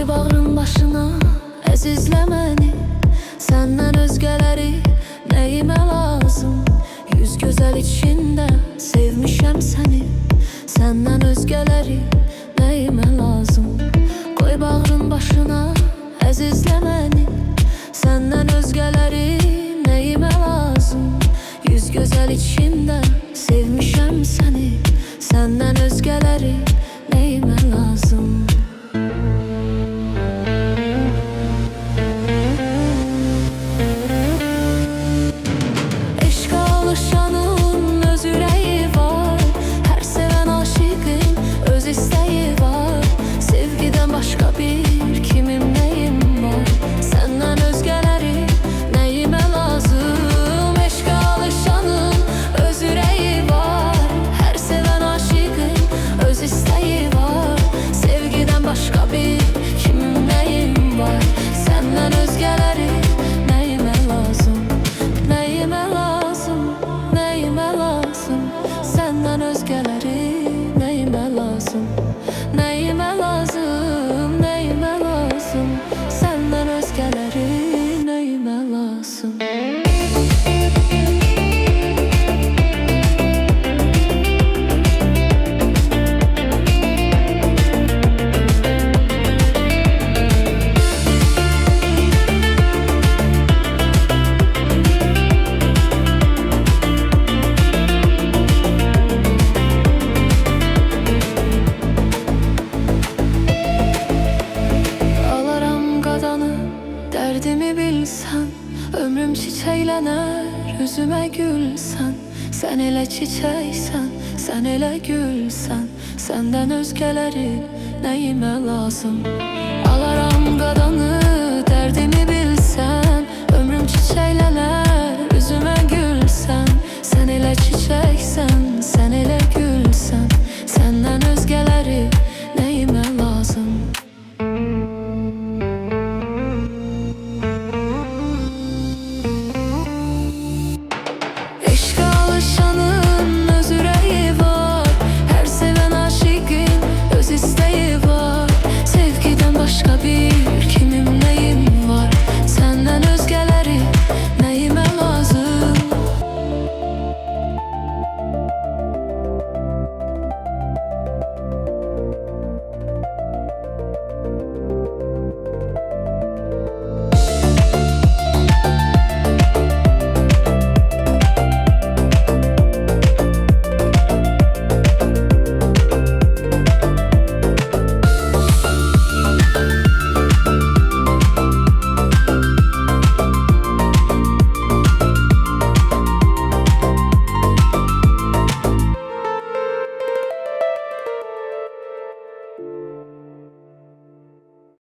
Qoy bağrın başına, əzizlə məni. Səndən özgələri nəyimə lazım? Yüz gözəl içində sevmişəm səni. Səndən özgələri nəyimə lazım? Qoy bağrın başına, əzizlə məni. Səndən özgələri nəyimə lazım? Yüz gözəl içində sevmişəm səni. Səndən özgələri nəyimə lazım? Eşqə alışanın öz ürəyi var. Hər sevən aşiqin öz istəyi var. Sevgidən başqa bir kimim nəyim var? Səndən özgələri nəyimə lazım? Eşqə alışanın öz ürəyi var. Hər sevən aşiqin öz istəyi var. Sevgidən başqa bir kimim nəyim var? Səndən özgələri nəyimə lazım? Nəyimə lazım? Nəyimə lazım? Səndən özgələri nəyimə lazım? Nəyimə lazım? Nəyimə lazım? Səndən özgələri nəyimə lazım? Dərdimi bilsən, ömrüm çiçəklənər, üzümə gülsən. Sən elə çiçəksən, sən elə gülsən. Səndən özgələri nəyimə lazım? Alaram qadanı, dərdimi bilsən. Ömrüm çiçəklənər, üzümə gülsən. Sən elə çiçəksən, sən elə gülsən. Səndən özgələri nəyimə lazım? Eşqə alışanın öz ürəyi var. Hər sevən aşiqin öz istəyi var. Sevgidən başqa bir